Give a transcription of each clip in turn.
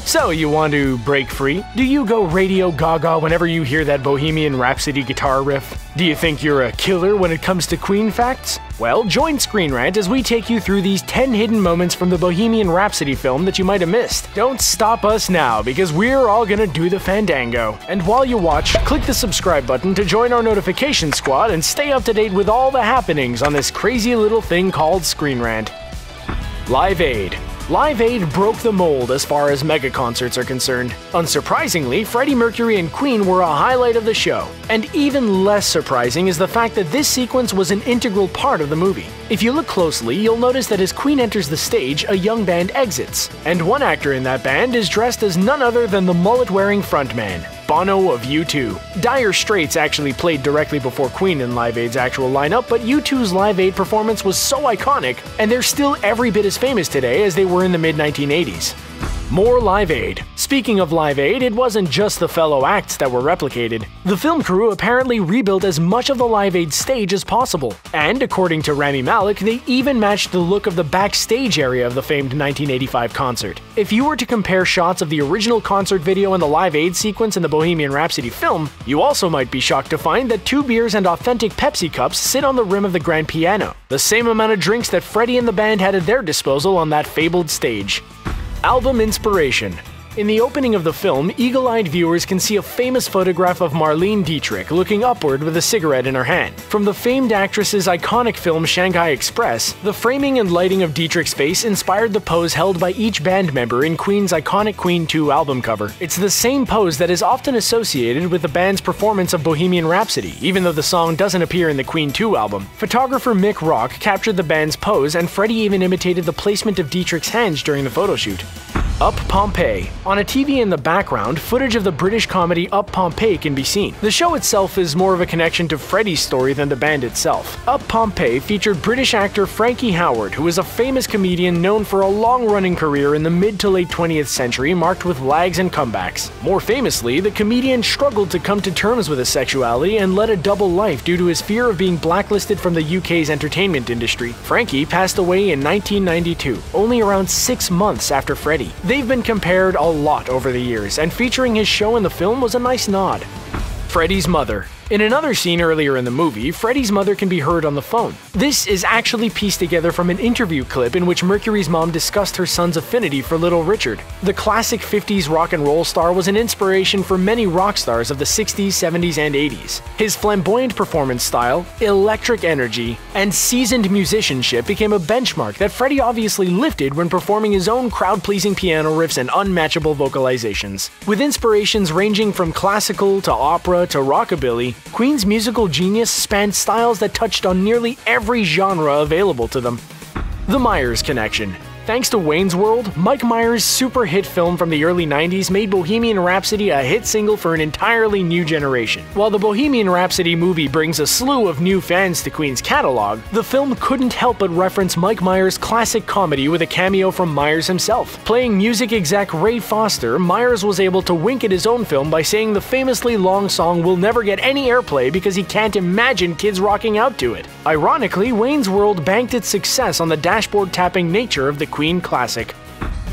So, you want to break free? Do you go Radio Gaga whenever you hear that Bohemian Rhapsody guitar riff? Do you think you're a killer when it comes to Queen facts? Well, join ScreenRant as we take you through these 10 hidden moments from the Bohemian Rhapsody film that you might have missed. Don't stop us now, because we're all gonna do the fandango. And while you watch, click the subscribe button to join our notification squad and stay up to date with all the happenings on this crazy little thing called ScreenRant. Live Aid. Live Aid broke the mold as far as mega concerts are concerned. Unsurprisingly, Freddie Mercury and Queen were a highlight of the show. And even less surprising is the fact that this sequence was an integral part of the movie. If you look closely, you'll notice that as Queen enters the stage, a young band exits. And one actor in that band is dressed as none other than the mullet-wearing frontman, Bono of U2. Dire Straits actually played directly before Queen in Live Aid's actual lineup, but U2's Live Aid performance was so iconic, and they're still every bit as famous today as they were in the mid-1980s. More Live Aid. Speaking of Live Aid, it wasn't just the fellow acts that were replicated. The film crew apparently rebuilt as much of the Live Aid stage as possible, and according to Rami Malek, they even matched the look of the backstage area of the famed 1985 concert. If you were to compare shots of the original concert video and the Live Aid sequence in the Bohemian Rhapsody film, you also might be shocked to find that 2 beers and authentic Pepsi cups sit on the rim of the grand piano, the same amount of drinks that Freddie and the band had at their disposal on that fabled stage. Album inspiration. In the opening of the film, eagle-eyed viewers can see a famous photograph of Marlene Dietrich looking upward with a cigarette in her hand. From the famed actress's iconic film Shanghai Express, the framing and lighting of Dietrich's face inspired the pose held by each band member in Queen's iconic Queen 2 album cover. It's the same pose that is often associated with the band's performance of Bohemian Rhapsody, even though the song doesn't appear in the Queen 2 album. Photographer Mick Rock captured the band's pose, and Freddie even imitated the placement of Dietrich's hands during the photoshoot. Up Pompeii. On a TV in the background, footage of the British comedy Up Pompeii can be seen. The show itself is more of a connection to Freddie's story than the band itself. Up Pompeii featured British actor Frankie Howerd, who is a famous comedian known for a long-running career in the mid to late 20th century marked with lags and comebacks. More famously, the comedian struggled to come to terms with his sexuality and led a double life due to his fear of being blacklisted from the UK's entertainment industry. Frankie passed away in 1992, only around 6 months after Freddie. They've been compared a lot over the years, and featuring his show in the film was a nice nod. Freddie's mother. In another scene earlier in the movie, Freddie's mother can be heard on the phone. This is actually pieced together from an interview clip in which Mercury's mom discussed her son's affinity for Little Richard. The classic 50s rock and roll star was an inspiration for many rock stars of the 60s, 70s, and 80s. His flamboyant performance style, electric energy, and seasoned musicianship became a benchmark that Freddie obviously lifted when performing his own crowd-pleasing piano riffs and unmatchable vocalizations. With inspirations ranging from classical to opera to rockabilly, Queen's musical genius spanned styles that touched on nearly every genre available to them. The Myers Connection. Thanks to Wayne's World, Mike Myers' super hit film from the early 90s made Bohemian Rhapsody a hit single for an entirely new generation. While the Bohemian Rhapsody movie brings a slew of new fans to Queen's catalog, the film couldn't help but reference Mike Myers' classic comedy with a cameo from Myers himself. Playing music exec Ray Foster, Myers was able to wink at his own film by saying the famously long song will never get any airplay because he can't imagine kids rocking out to it. Ironically, Wayne's World banked its success on the dashboard-tapping nature of the Queen classic.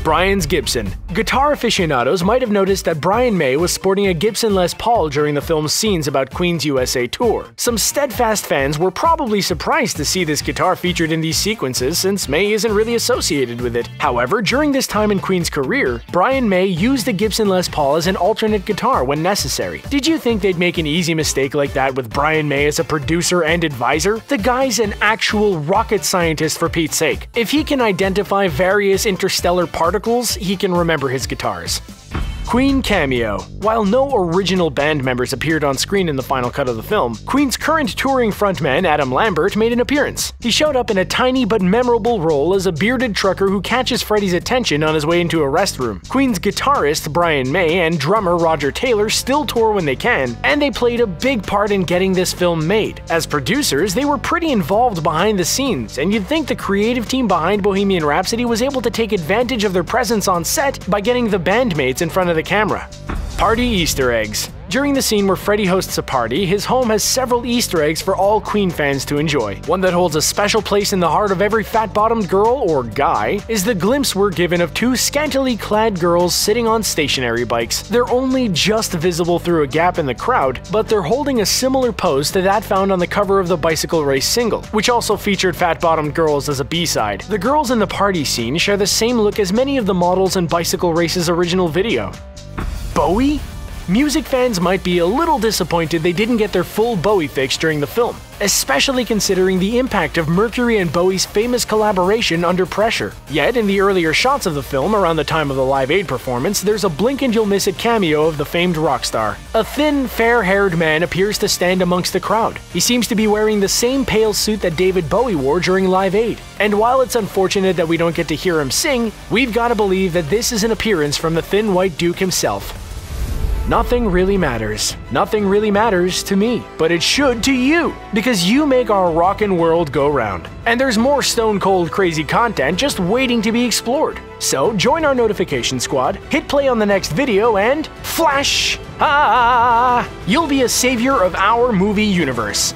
Brian's Gibson. Guitar aficionados might have noticed that Brian May was sporting a Gibson Les Paul during the film's scenes about Queen's USA tour. Some steadfast fans were probably surprised to see this guitar featured in these sequences since May isn't really associated with it. However, during this time in Queen's career, Brian May used the Gibson Les Paul as an alternate guitar when necessary. Did you think they'd make an easy mistake like that with Brian May as a producer and advisor? The guy's an actual rocket scientist, for Pete's sake. If he can identify various interstellar particles, he can remember his guitars. Queen cameo. While no original band members appeared on screen in the final cut of the film, Queen's current touring frontman Adam Lambert made an appearance. He showed up in a tiny but memorable role as a bearded trucker who catches Freddie's attention on his way into a restroom. Queen's guitarist Brian May and drummer Roger Taylor still tour when they can, and they played a big part in getting this film made. As producers, they were pretty involved behind the scenes, and you'd think the creative team behind Bohemian Rhapsody was able to take advantage of their presence on set by getting the bandmates in front of the camera. Party Easter eggs. During the scene where Freddie hosts a party, his home has several Easter eggs for all Queen fans to enjoy. One that holds a special place in the heart of every fat-bottomed girl, or guy, is the glimpse we're given of two scantily clad girls sitting on stationary bikes. They're only just visible through a gap in the crowd, but they're holding a similar pose to that found on the cover of the Bicycle Race single, which also featured fat-bottomed girls as a B-side. The girls in the party scene share the same look as many of the models in Bicycle Race's original video. BOWIE? Music fans might be a little disappointed they didn't get their full BOWIE fix during the film, especially considering the impact of Mercury and Bowie's famous collaboration Under Pressure. Yet, in the earlier shots of the film around the time of the Live Aid performance, there's a blink-and-you'll-miss-it cameo of the famed rock star. A thin, fair-haired man appears to stand amongst the crowd. He seems to be wearing the same pale suit that David Bowie wore during Live Aid. And while it's unfortunate that we don't get to hear him sing, we've got to believe that this is an appearance from the Thin White Duke himself. Nothing really matters. Nothing really matters to me, but it should to you, because you make our rockin' world go round. And there's more stone cold crazy content just waiting to be explored. So join our notification squad, hit play on the next video, and flash! You'll be a savior of our movie universe.